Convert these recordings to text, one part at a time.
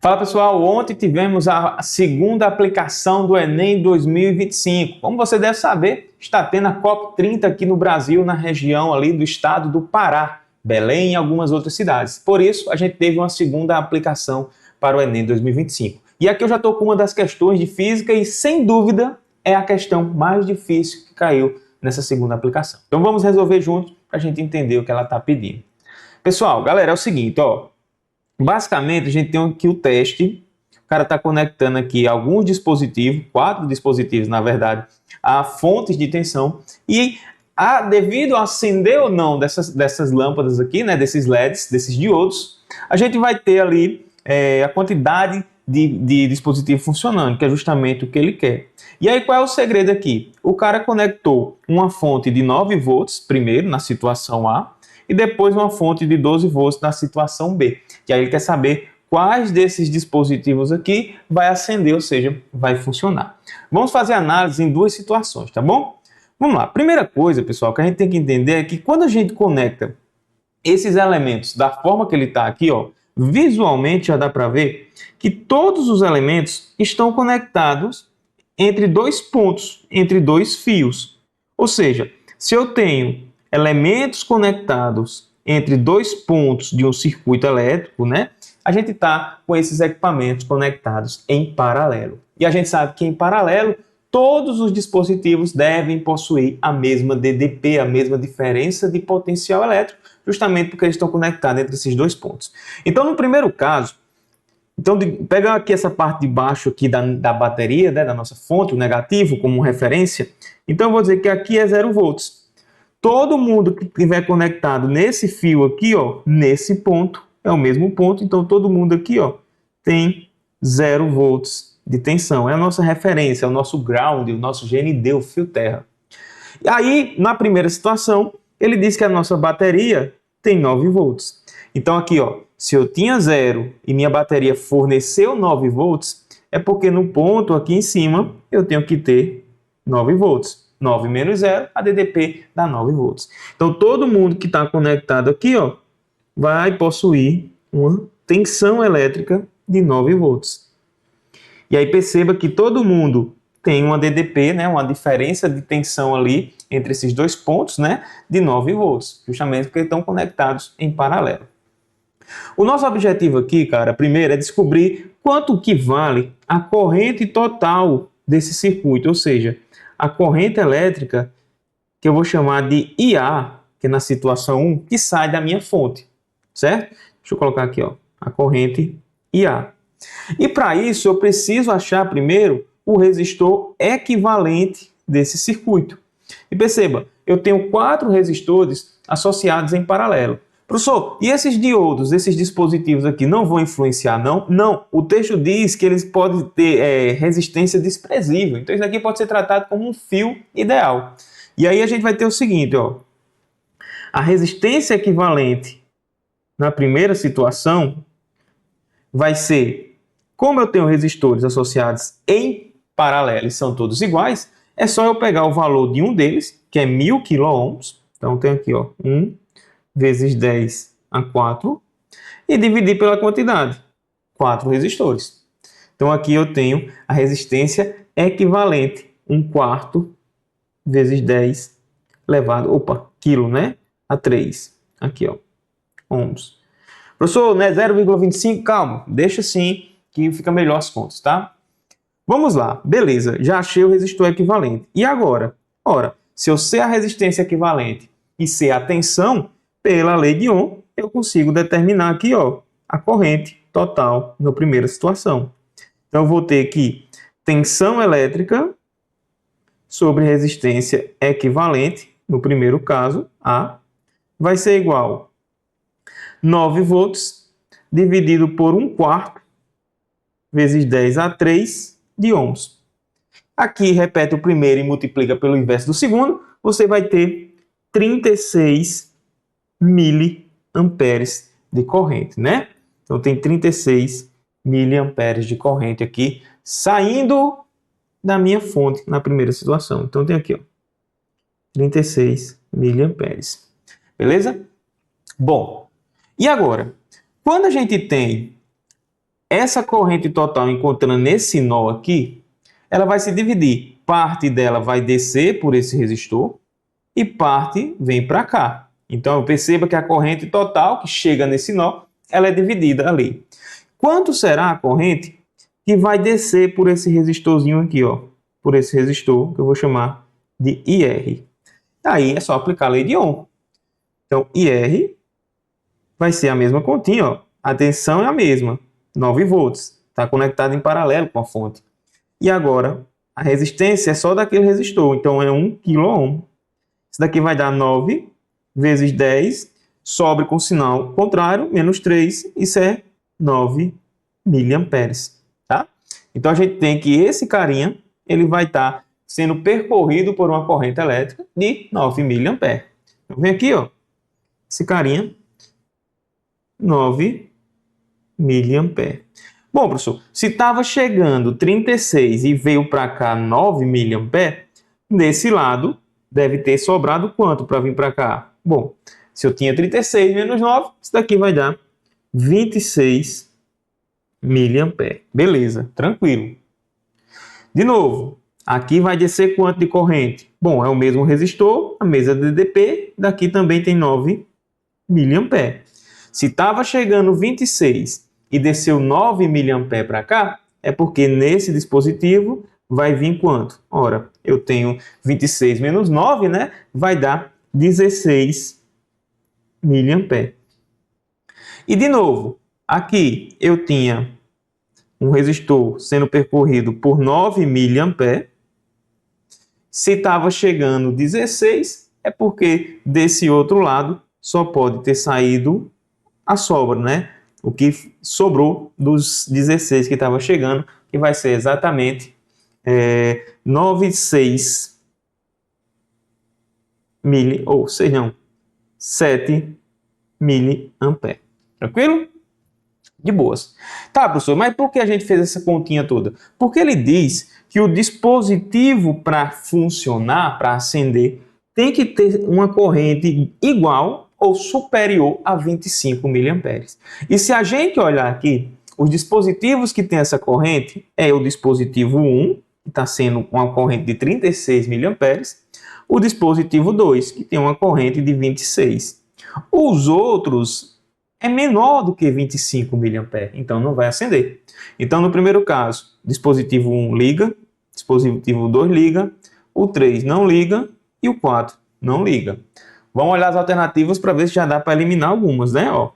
Fala pessoal, ontem tivemos a segunda aplicação do Enem 2025. Como você deve saber, está tendo a COP30 aqui no Brasil, na região ali do estado do Pará, Belém e algumas outras cidades. Por isso, a gente teve uma segunda aplicação para o Enem 2025. E aqui eu já estou com uma das questões de física e, sem dúvida, é a questão mais difícil que caiu nessa segunda aplicação. Então vamos resolver juntos para a gente entender o que ela está pedindo. Pessoal, galera, é o seguinte, ó. Basicamente, a gente tem aqui o teste, o cara está conectando aqui alguns dispositivos, 4 dispositivos, na verdade, a fontes de tensão, e devido a acender ou não dessas lâmpadas aqui, né, desses LEDs, desses diodos, a gente vai ter ali a quantidade de dispositivo funcionando, que é justamente o que ele quer. E aí, qual é o segredo aqui? O cara conectou uma fonte de 9 volts, primeiro, na situação A, e depois uma fonte de 12 volts na situação B. E aí ele quer saber quais desses dispositivos aqui vai acender, ou seja, vai funcionar. Vamos fazer análise em duas situações, tá bom? Vamos lá. Primeira coisa, pessoal, que a gente tem que entender é que quando a gente conecta esses elementos da forma que ele está aqui, ó, visualmente já dá para ver que todos os elementos estão conectados entre dois pontos, entre dois fios. Ou seja, se eu tenho elementos conectados entre dois pontos de um circuito elétrico, né? A gente está com esses equipamentos conectados em paralelo. E a gente sabe que em paralelo, todos os dispositivos devem possuir a mesma DDP, a mesma diferença de potencial elétrico, justamente porque eles estão conectados entre esses dois pontos. Então, no primeiro caso, pega aqui essa parte de baixo aqui da bateria, né, da nossa fonte, o negativo, como referência. Então, eu vou dizer que aqui é 0 volts. Todo mundo que estiver conectado nesse fio aqui, ó, nesse ponto, é o mesmo ponto, então todo mundo aqui, ó, tem 0 volts de tensão. É a nossa referência, é o nosso ground, o nosso GND, o fio terra. E aí, na primeira situação, ele diz que a nossa bateria tem 9 volts. Então aqui, ó, se eu tinha 0 e minha bateria forneceu 9 volts, é porque no ponto aqui em cima eu tenho que ter 9 volts. 9 menos 0, a DDP dá 9 volts. Então, todo mundo que está conectado aqui, ó, vai possuir uma tensão elétrica de 9 volts. E aí perceba que todo mundo tem uma DDP, né, uma diferença de tensão ali entre esses dois pontos, né, de 9 volts, justamente porque estão conectados em paralelo. O nosso objetivo aqui, cara, primeiro é descobrir quanto que vale a corrente total desse circuito, ou seja, a corrente elétrica, que eu vou chamar de IA, que é na situação 1, que sai da minha fonte, certo? Deixa eu colocar aqui, ó, a corrente IA. E para isso eu preciso achar primeiro o resistor equivalente desse circuito. E perceba, eu tenho 4 resistores associados em paralelo. Professor, e esses diodos, esses dispositivos aqui não vão influenciar, não? Não, o texto diz que eles podem ter resistência desprezível. Então isso aqui pode ser tratado como um fio ideal. E aí a gente vai ter o seguinte, ó. A resistência equivalente na primeira situação vai ser, como eu tenho resistores associados em paralelo e são todos iguais, é só eu pegar o valor de um deles, que é 1000 kΩ. Então tem aqui, ó, 1 vezes 10 a 4, e dividir pela quantidade, 4 resistores. Então aqui eu tenho a resistência equivalente, 1/4 vezes 10 quilo, né? A 3. Aqui, ó, ohms. Professor, não é 0,25? Calma, deixa assim que fica melhor as contas, tá? Vamos lá, beleza, já achei o resistor equivalente. E agora? Ora, se eu sei a resistência equivalente e sei a tensão, pela lei de Ohm, eu consigo determinar aqui, ó, a corrente total na primeira situação. Então, eu vou ter que tensão elétrica sobre resistência equivalente, no primeiro caso, A, vai ser igual a 9 volts dividido por 1/4 vezes 10 a 3 de ohms. Aqui, repete o primeiro e multiplica pelo inverso do segundo, você vai ter 36 miliamperes de corrente, né? Então tem 36 miliamperes de corrente aqui saindo da minha fonte na primeira situação. Então tem aqui, ó, 36 miliamperes. Beleza? Bom, e agora? Quando a gente tem essa corrente total, encontrando esse nó aqui, ela vai se dividir. Parte dela vai descer por esse resistor e parte vem para cá. Então, perceba que a corrente total que chega nesse nó, ela é dividida ali. Quanto será a corrente que vai descer por esse resistorzinho aqui, ó? Por esse resistor, que eu vou chamar de IR. Aí é só aplicar a lei de Ohm. Então, IR vai ser a mesma continha, ó. A tensão é a mesma, 9 volts. Está conectado em paralelo com a fonte. E agora, a resistência é só daquele resistor, então é 1 kΩ. Isso daqui vai dar 9 vezes 10, sobre com sinal contrário, menos 3, isso é 9 miliamperes, tá? Então a gente tem que esse carinha, ele vai estar sendo percorrido por uma corrente elétrica de 9 miliamperes. Então vem aqui, ó, esse carinha, 9 miliamperes. Bom, professor, se estava chegando 36 e veio para cá 9 miliamperes, desse lado deve ter sobrado quanto para vir para cá? Bom, se eu tinha 36 menos 9, isso daqui vai dar 26 miliamperes. Beleza, tranquilo. De novo, aqui vai descer quanto de corrente? Bom, é o mesmo resistor, a mesma DDP, daqui também tem 9 miliamperes. Se estava chegando 26 e desceu 9 miliamperes para cá, é porque nesse dispositivo vai vir quanto? Ora, eu tenho 26 menos 9, né? Vai dar 16 miliamperes. E de novo, aqui eu tinha um resistor sendo percorrido por 9 miliamperes. Se estava chegando 16, é porque desse outro lado só pode ter saído a sobra, né? O que sobrou dos 16 que estava chegando, que vai ser exatamente 96 ou seja, não, 7 miliamperes. Tranquilo? De boas. Tá, professor, mas por que a gente fez essa continha toda? Porque ele diz que o dispositivo para funcionar, para acender, tem que ter uma corrente igual ou superior a 25 miliamperes. E se a gente olhar aqui, os dispositivos que tem essa corrente é o dispositivo 1, que está sendo uma corrente de 36 miliamperes, o dispositivo 2, que tem uma corrente de 26. Os outros é menor do que 25 miliamperes, então não vai acender. Então, no primeiro caso, dispositivo 1 liga, dispositivo 2 liga, o 3 não liga e o 4 não liga. Vamos olhar as alternativas para ver se já dá para eliminar algumas, né? Ó.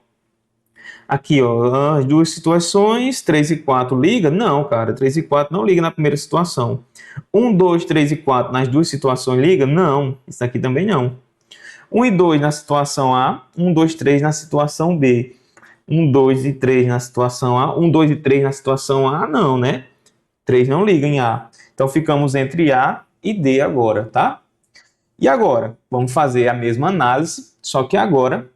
Aqui, ó, as duas situações, 3 e 4 liga? Não, cara, 3 e 4 não liga na primeira situação. 1, 2, 3 e 4 nas duas situações liga? Não, isso aqui também não. 1 e 2 na situação A, 1, 2, 3 na situação B. 1, 2 e 3 na situação A, 1, 2 e 3 na situação A, não, né? 3 não liga em A. Então ficamos entre A e D agora, tá? E agora, vamos fazer a mesma análise, só que agora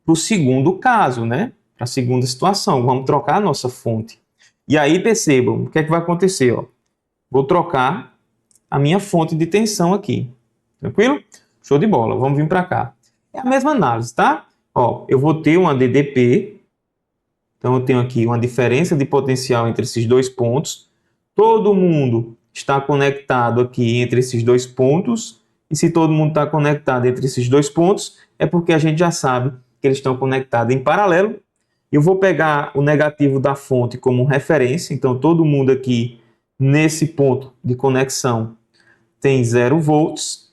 para o segundo caso, né? Para a segunda situação. Vamos trocar a nossa fonte. E aí, percebam, o que é que vai acontecer? Ó? Vou trocar a minha fonte de tensão aqui. Tranquilo? Show de bola. Vamos vir para cá. É a mesma análise, tá? Ó, eu vou ter uma DDP. Então, eu tenho aqui uma diferença de potencial entre esses dois pontos. Todo mundo está conectado aqui entre esses dois pontos. E se todo mundo está conectado entre esses dois pontos, é porque a gente já sabe que eles estão conectados em paralelo. Eu vou pegar o negativo da fonte como referência. Então, todo mundo aqui nesse ponto de conexão tem 0 volts.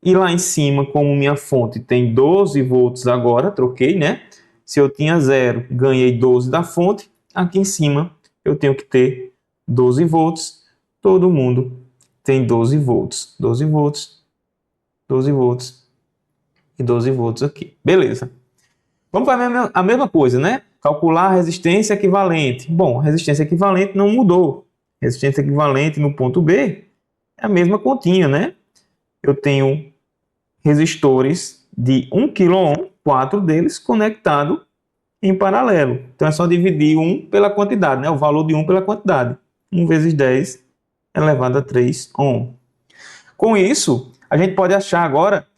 E lá em cima, como minha fonte tem 12 volts agora, troquei, né? Se eu tinha 0, ganhei 12 da fonte. Aqui em cima, eu tenho que ter 12 volts. Todo mundo tem 12 volts. 12 volts, 12 volts e 12 volts aqui. Beleza. Vamos fazer a mesma coisa, né? Calcular a resistência equivalente. Bom, a resistência equivalente não mudou. Resistência equivalente no ponto B é a mesma continha, né? Eu tenho resistores de 1 kΩ, 4 deles conectados em paralelo. Então é só dividir 1 pela quantidade, né? O valor de 1 pela quantidade. 1 vezes 10 elevado a 3 ohm. Com isso, a gente pode achar agora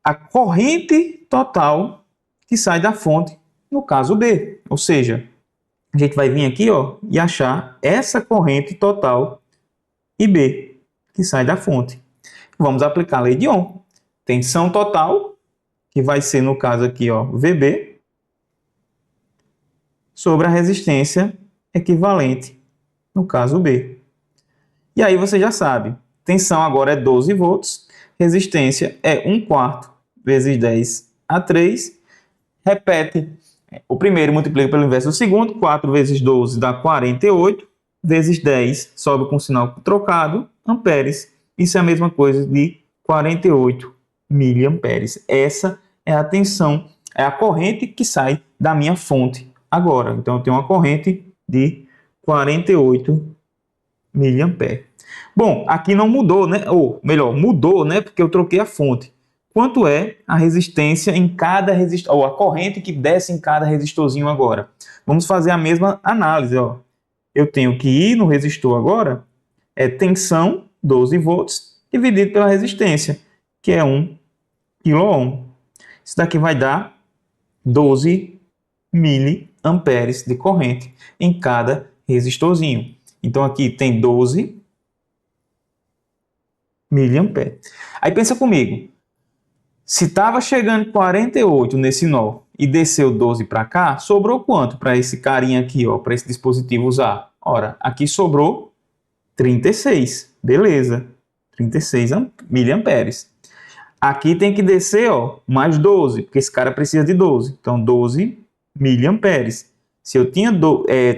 a corrente total que sai da fonte, no caso B. Ou seja, a gente vai vir aqui, ó, e achar essa corrente total IB, que sai da fonte. Vamos aplicar a lei de Ohm. Tensão total, que vai ser, no caso aqui, ó, VB, sobre a resistência equivalente, no caso B. E aí você já sabe, tensão agora é 12 volts, resistência é 1/4 vezes 10 a 3. Repete, o primeiro multiplica pelo inverso do segundo, 4 vezes 12 dá 48, vezes 10, sobe com o sinal trocado, amperes. Isso é a mesma coisa de 48 miliamperes. Essa é a tensão, é a corrente que sai da minha fonte agora. Então eu tenho uma corrente de 48 miliamperes. Bom, aqui não mudou, né? Ou melhor, mudou, né? Porque eu troquei a fonte. Quanto é a resistência em cada resistor, ou a corrente que desce em cada resistorzinho agora? Vamos fazer a mesma análise, ó. Eu tenho que ir no resistor agora, é tensão, 12 volts, dividido pela resistência, que é 1 kΩ. Isso daqui vai dar 12 miliamperes de corrente em cada resistorzinho. Então aqui tem 12 miliamperes. Aí pensa comigo, se estava chegando 48 nesse nó e desceu 12 para cá, sobrou quanto para esse carinha aqui, ó, para esse dispositivo usar? Ora, aqui sobrou 36, beleza, 36 miliamperes. Aqui tem que descer, ó, mais 12, porque esse cara precisa de 12, então 12 miliamperes. Se eu tinha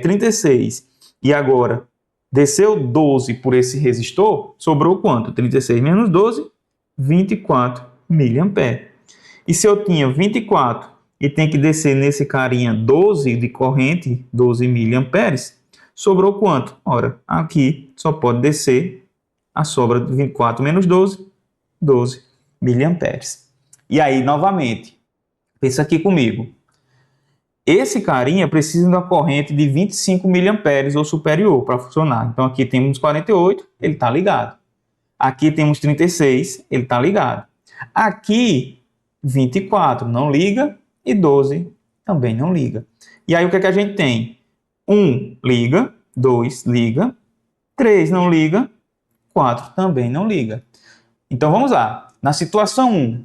36 e agora desceu 12 por esse resistor, sobrou quanto? 36 menos 12, 24 miliamperes. E se eu tinha 24 e tem que descer nesse carinha 12 de corrente, 12 miliamperes, sobrou quanto? Ora, aqui só pode descer a sobra de 24 menos 12, 12 miliamperes. E aí, novamente, pensa aqui comigo. Esse carinha precisa de uma corrente de 25 miliamperes ou superior para funcionar. Então aqui temos 48, ele está ligado. Aqui temos 36, ele está ligado. Aqui 24 não liga e 12 também não liga. E aí o que é que a gente tem? 1 liga, 2 liga, 3 não liga, 4 também não liga. Então vamos lá. Na situação 1,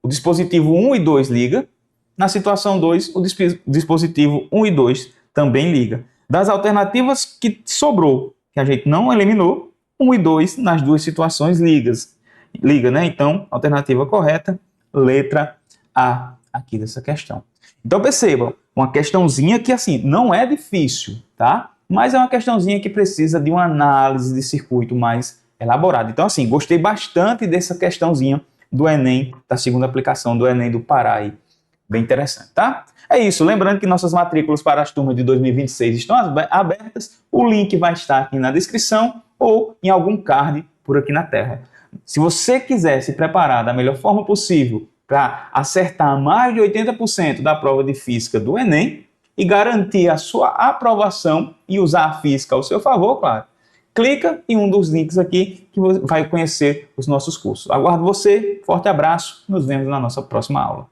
o dispositivo 1 e 2 liga. Na situação 2, o dispositivo 1 e 2 também liga. Das alternativas que sobrou, que a gente não eliminou, 1 e 2 nas duas situações liga, né? Então, alternativa correta, letra A aqui dessa questão. Então percebam, uma questãozinha que assim, não é difícil, tá? Mas é uma questãozinha que precisa de uma análise de circuito mais elaborada. Então assim, gostei bastante dessa questãozinha do Enem, da segunda aplicação do Enem do Pará aí. Bem interessante, tá? É isso. Lembrando que nossas matrículas para as turmas de 2026 estão abertas. O link vai estar aqui na descrição ou em algum card por aqui na tela. Se você quiser se preparar da melhor forma possível para acertar mais de 80% da prova de física do Enem e garantir a sua aprovação e usar a física ao seu favor, claro, clica em um dos links aqui que você vai conhecer os nossos cursos. Aguardo você. Forte abraço. Nos vemos na nossa próxima aula.